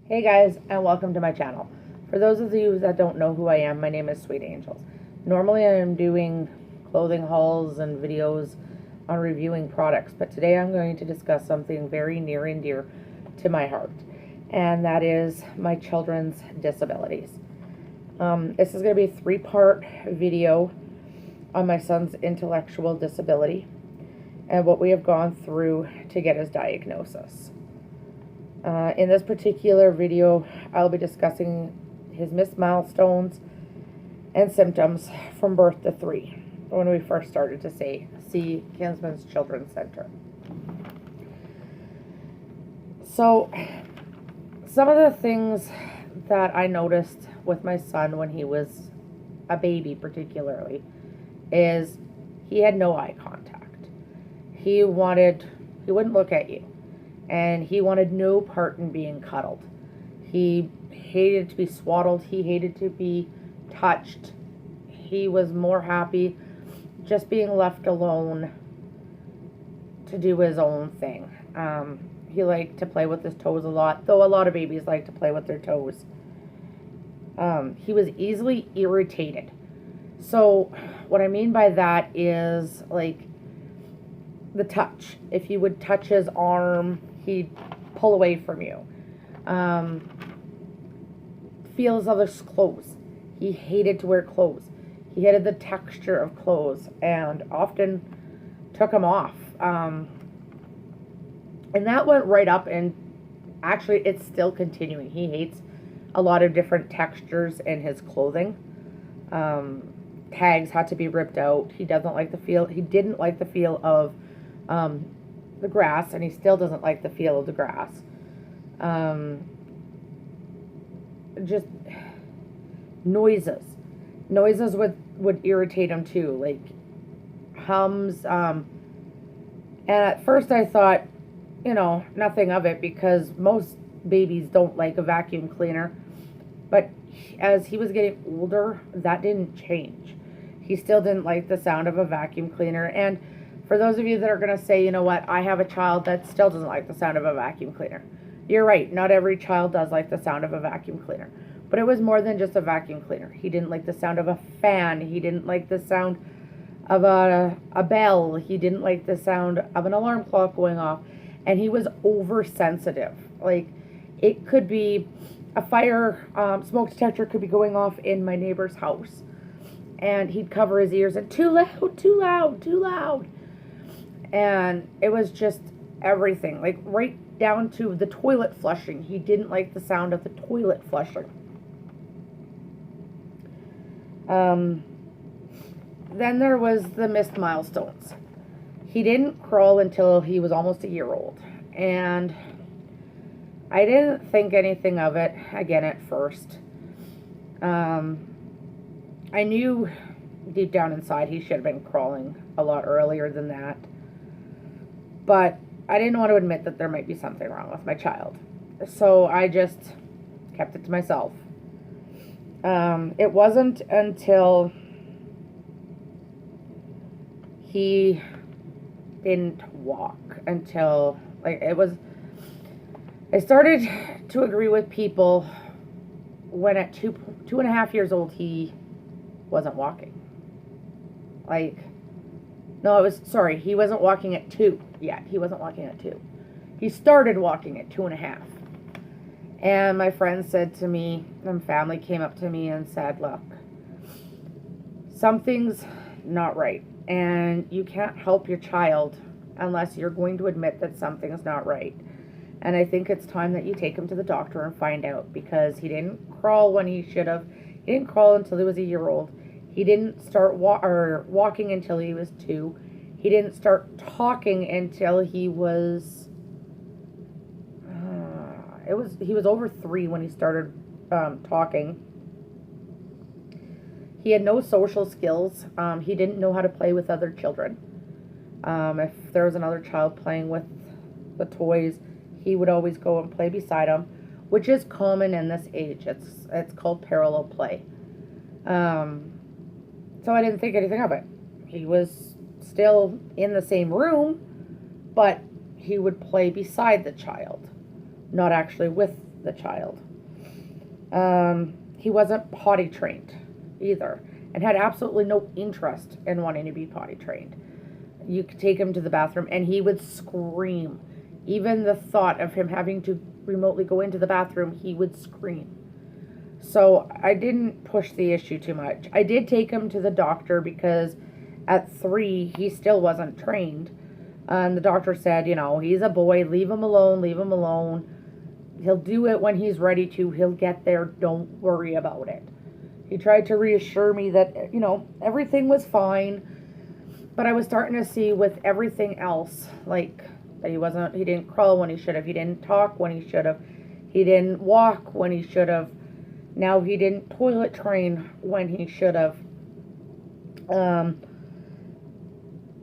Hey guys, and welcome to my channel. For those of you that don't know who I am, my name is Sweet Angels. Normally I am doing clothing hauls and videos on reviewing products, but today I'm going to discuss something very near and dear to my heart, and that is my children's disabilities. This is going to be a three-part video on my son's intellectual disability and what we have gone through to get his diagnosis. In this particular video, I'll be discussing his missed milestones and symptoms from birth to 3, when we first started to see Kinsman's Children's Center. So, some of the things that I noticed with my son when he was a baby particularly is he had no eye contact. He wouldn't look at you. And he wanted no part in being cuddled. He hated to be swaddled. He hated to be touched. He was more happy just being left alone to do his own thing. He liked to play with his toes a lot, though a lot of babies like to play with their toes. He was easily irritated. So what I mean by that is like the touch. If you would touch his arm, he'd pull away from you. Feels of his clothes. He hated to wear clothes. He hated the texture of clothes and often took them off. And that went right up, and actually it's still continuing. He hates a lot of different textures in his clothing. Tags had to be ripped out. He didn't like the feel of the grass, and he still doesn't like the feel of the grass. Just noises would irritate him too, like hums. And at first I thought, nothing of it, because most babies don't like a vacuum cleaner. But as he was getting older, that didn't change. He still didn't like the sound of a vacuum cleaner. And for those of you that are going to say, you know what, I have a child that still doesn't like the sound of a vacuum cleaner. You're right, not every child does like the sound of a vacuum cleaner. But it was more than just a vacuum cleaner. He didn't like the sound of a fan. He didn't like the sound of a bell. He didn't like the sound of an alarm clock going off. And he was oversensitive. Like, it could be a fire smoke detector could be going off in my neighbor's house. And he'd cover his ears and too loud, too loud, too loud. And it was just everything, like right down to the toilet flushing. He didn't like the sound of the toilet flushing. Then there was the missed milestones. He didn't crawl until he was almost a year old. And I didn't think anything of it, again, at first. I knew deep down inside he should have been crawling a lot earlier than that. But I didn't want to admit that there might be something wrong with my child. So I just kept it to myself. It wasn't until he didn't walk until, I started to agree with people when at 2.5 years old he wasn't walking. He wasn't walking at 2 yet. He wasn't walking at 2. He started walking at 2.5. And my friend said to me, and family came up to me and said, look, something's not right. And you can't help your child unless you're going to admit that something's not right. And I think it's time that you take him to the doctor and find out, because he didn't crawl when he should have. He didn't crawl until he was a year old. He didn't start walking until he was 2. He didn't start talking until he was he was over 3 when he started talking. He had no social skills. He didn't know how to play with other children. If there was another child playing with the toys, he would always go and play beside him, which is common in this age. It's called parallel play. So I didn't think anything of it. He was still in the same room, but he would play beside the child, not actually with the child. He wasn't potty trained either, and had absolutely no interest in wanting to be potty trained. You could take him to the bathroom and he would scream. Even the thought of him having to remotely go into the bathroom, he would scream. So I didn't push the issue too much. I did take him to the doctor because at 3, he still wasn't trained. And the doctor said, he's a boy, leave him alone, leave him alone. He'll do it when he's ready to. He'll get there. Don't worry about it. He tried to reassure me that, everything was fine. But I was starting to see with everything else, like, that he didn't crawl when he should have. He didn't talk when he should have. He didn't walk when he should have. Now he didn't toilet train when he should have.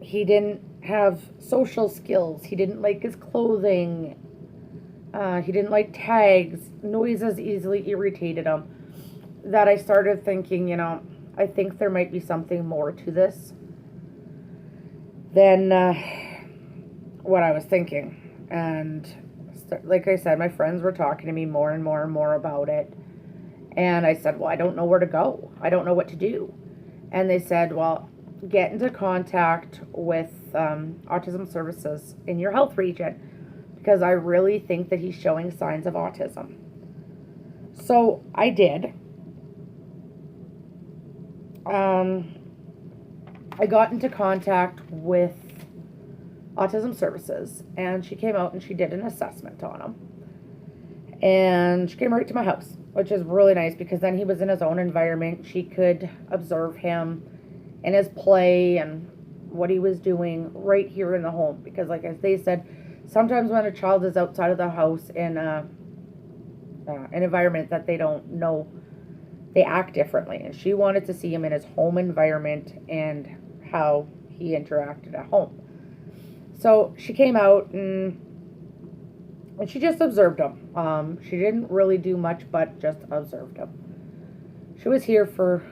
He didn't have social skills. He didn't like his clothing. He didn't like tags. Noises easily irritated him. That I started thinking, I think there might be something more to this than what I was thinking. And like I said, my friends were talking to me more and more and more about it. And I said, well, I don't know where to go. I don't know what to do. And they said, well, get into contact with Autism Services in your health region, because I really think that he's showing signs of autism. So I did. I got into contact with Autism Services, and she came out and she did an assessment on him. And she came right to my house, which is really nice, because then he was in his own environment. She could observe him in his play and what he was doing right here in the home. Because like as they said, sometimes when a child is outside of the house in an environment that they don't know, they act differently. And she wanted to see him in his home environment and how he interacted at home. So she came out and she just observed him. She didn't really do much but just observed him. She was here for,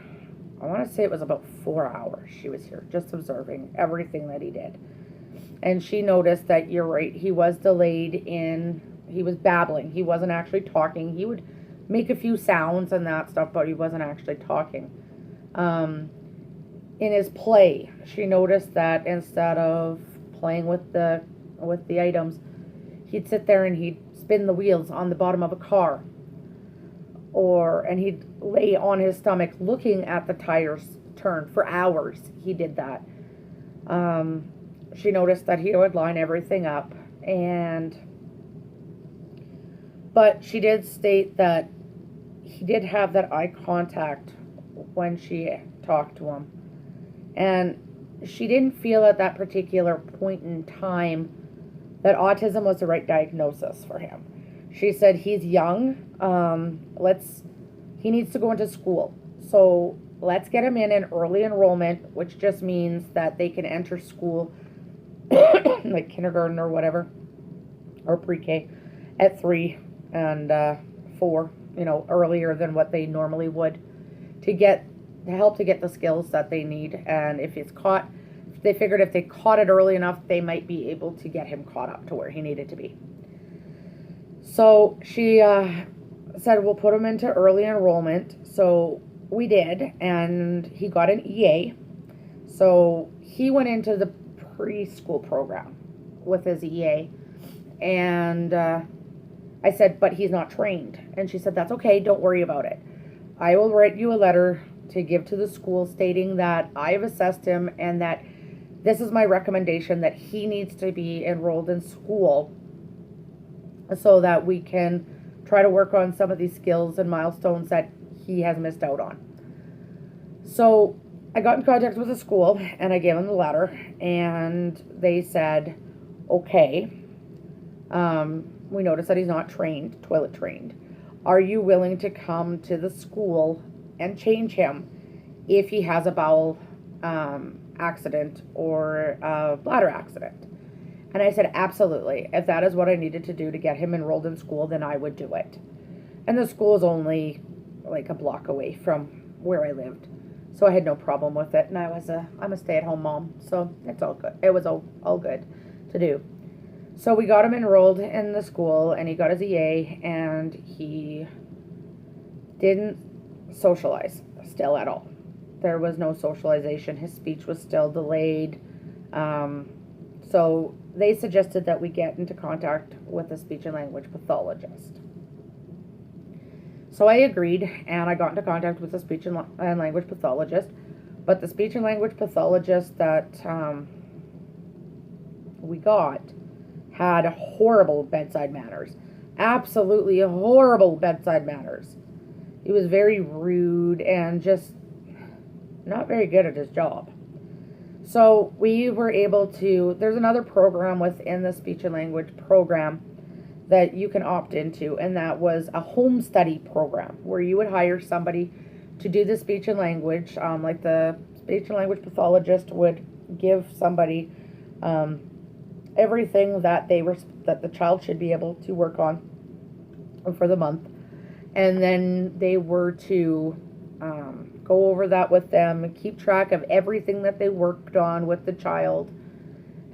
I want to say it was about 4 hours. She was here just observing everything that he did. And she noticed that, you're right, he was delayed he was babbling. He wasn't actually talking. He would make a few sounds and that stuff, but he wasn't actually talking. In his play, she noticed that instead of playing with the items, he'd sit there and he'd spin the wheels on the bottom of a car. And he'd lay on his stomach looking at the tires turn for hours. He did that. She noticed that he would line everything up. But she did state that he did have that eye contact when she talked to him. And she didn't feel at that particular point in time that autism was the right diagnosis for him. She said he's young. He needs to go into school. So let's get him in early enrollment, which just means that they can enter school like kindergarten or whatever, or pre-K at 3 and 4, earlier than what they normally would, to help to get the skills that they need. And if they figured if they caught it early enough, they might be able to get him caught up to where he needed to be. So she said, we'll put him into early enrollment. So we did, and he got an EA. So he went into the preschool program with his EA. And I said, but he's not trained. And she said, that's okay, don't worry about it. I will write you a letter to give to the school stating that I have assessed him and that this is my recommendation, that he needs to be enrolled in school so that we can try to work on some of these skills and milestones that he has missed out on. So I got in contact with the school and I gave them the letter, and they said, okay, we noticed that he's not toilet trained. Are you willing to come to the school and change him if he has a bowel accident or a bladder accident? And I said, absolutely. If that is what I needed to do to get him enrolled in school, then I would do it. And the school is only like a block away from where I lived. So I had no problem with it. And I'm a stay-at-home mom, so it's all good. It was all good to do. So we got him enrolled in the school, and he got his EA, and he didn't socialize still at all. There was no socialization. His speech was still delayed. So they suggested that we get into contact with a speech and language pathologist. So I agreed, and I got into contact with the speech and language pathologist. But the speech and language pathologist that we got had horrible bedside manners. Absolutely horrible bedside manners. He was very rude and just not very good at his job. So we were able to, there's another program within the speech and language program that you can opt into, and that was a home study program where you would hire somebody to do the speech and language, like the speech and language pathologist would give somebody everything that that the child should be able to work on for the month, and then they were to go over that with them and keep track of everything that they worked on with the child,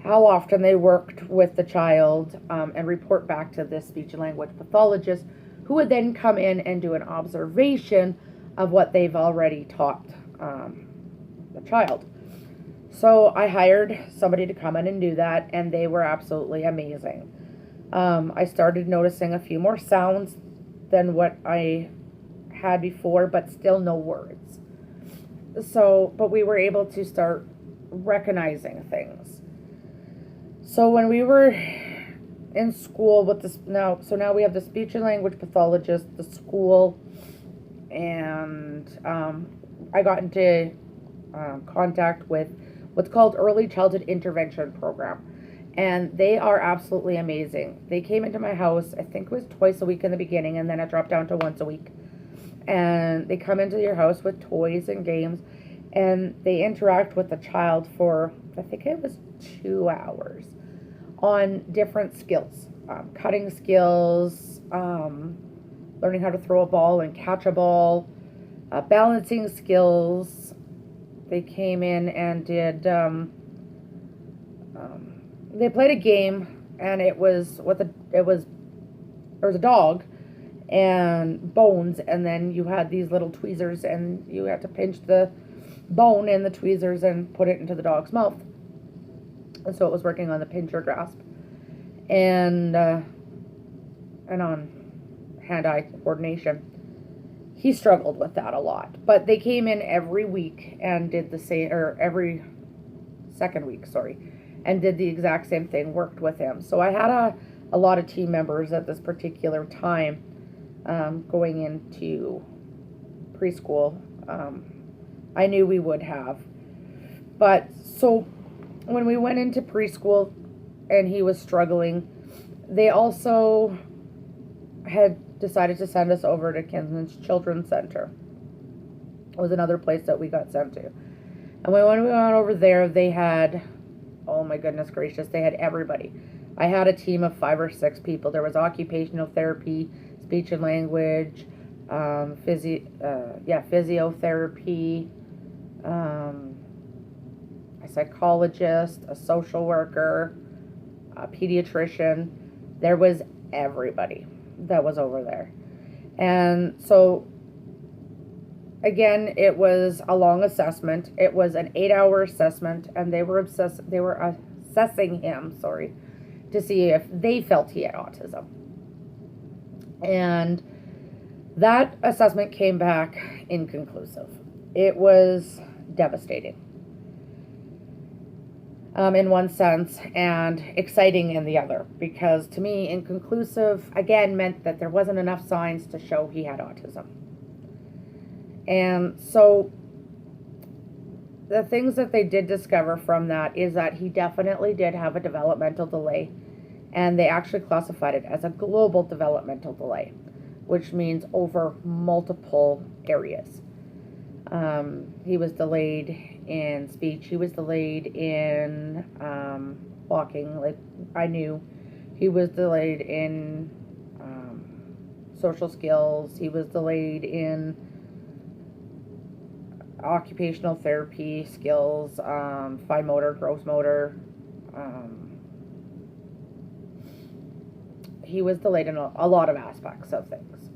how often they worked with the child, and report back to this speech and language pathologist, who would then come in and do an observation of what they've already taught the child. So I hired somebody to come in and do that, and they were absolutely amazing. I started noticing a few more sounds than what I had before, but still no words. So, but we were able to start recognizing things. So when we were in school with this now we have the speech and language pathologist, the school, and I got into contact with what's called Early Childhood Intervention Program, and they are absolutely amazing. They came into my house, I think it was twice a week in the beginning, and then it dropped down to once a week. And they come into your house with toys and games, and they interact with the child for, I think it was 2 hours, on different skills, cutting skills, learning how to throw a ball and catch a ball, balancing skills. They came in and did, they played a game, and there was a dog and bones, and then you had these little tweezers, and you had to pinch the bone in the tweezers and put it into the dog's mouth. And so it was working on the pinch or grasp, and on hand-eye coordination. He struggled with that a lot, but they came in every week and did the same, or every second week, and did the exact same thing, worked with him. So I had a lot of team members at this particular time, going into preschool. I knew we would have. But so when we went into preschool and he was struggling, they also had decided to send us over to Kinsman's Children's Center. It was another place that we got sent to. And when we went over there, they had, oh my goodness gracious, they had everybody. I had a team of 5 or 6 people. There was occupational therapy, speech and language, physiotherapy, a psychologist, a social worker, a pediatrician. There was everybody that was over there. And so again, it was a long assessment. It was an 8-hour assessment, and they were assessing him, to see if they felt he had autism. And that assessment came back inconclusive. It was devastating, in one sense, and exciting in the other, because to me, inconclusive again meant that there wasn't enough signs to show he had autism. And so the things that they did discover from that is that he definitely did have a developmental delay, and they actually classified it as a global developmental delay, which means over multiple areas. He was delayed in speech. He was delayed in walking. Like I knew, he was delayed in social skills. He was delayed in occupational therapy skills, fine motor, gross motor. he was delayed in a lot of aspects of things.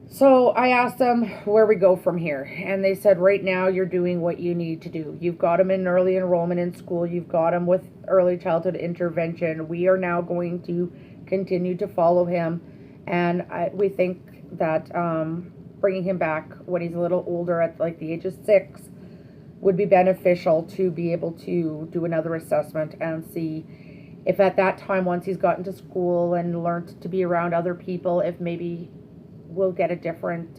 So I asked them where we go from here, and they said right now you're doing what you need to do. You've got him in early enrollment in school. You've got him with early childhood intervention. We are now going to continue to follow him, and we think that bringing him back when he's a little older, at like the age of 6, would be beneficial to be able to do another assessment and see if at that time, once he's gotten to school and learned to be around other people, if maybe we'll get a different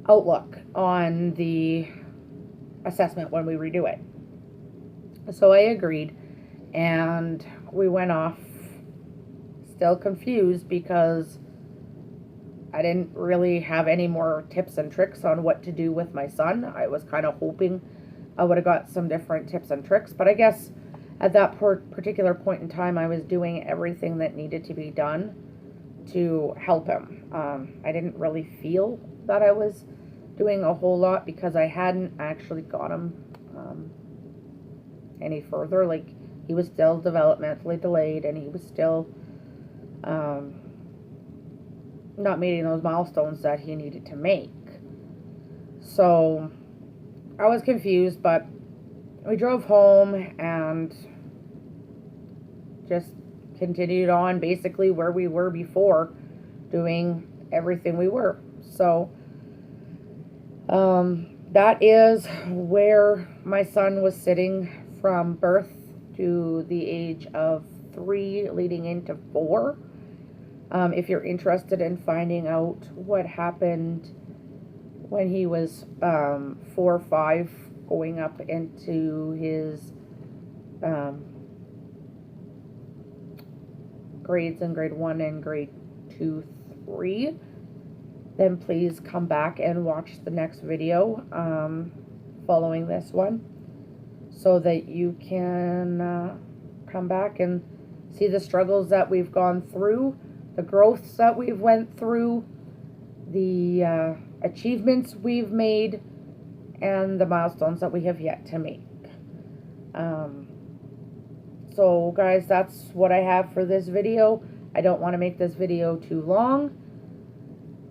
outlook on the assessment when we redo it. So I agreed, and we went off still confused because I didn't really have any more tips and tricks on what to do with my son. I was kind of hoping I would have got some different tips and tricks, but I guess at that particular point in time I was doing everything that needed to be done to help him. I didn't really feel that I was doing a whole lot because I hadn't actually got him any further. Like, he was still developmentally delayed, and he was still not meeting those milestones that he needed to make. So I was confused, but we drove home and just continued on basically where we were before, doing everything we were. So that is where my son was sitting from birth to the age of 3 leading into 4. If you're interested in finding out what happened when he was 4 or 5 going up into his grades in grade 1 and grade 2, 3, then please come back and watch the next video following this one, so that you can come back and see the struggles that we've gone through, the growths that we've went through, the achievements we've made, and the milestones that we have yet to make. So guys, that's what I have for this video. I don't want to make this video too long.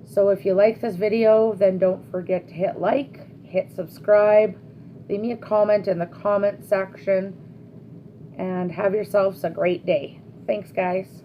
So if you like this video, then don't forget to hit like, hit subscribe, leave me a comment in the comment section, and have yourselves a great day. Thanks, guys.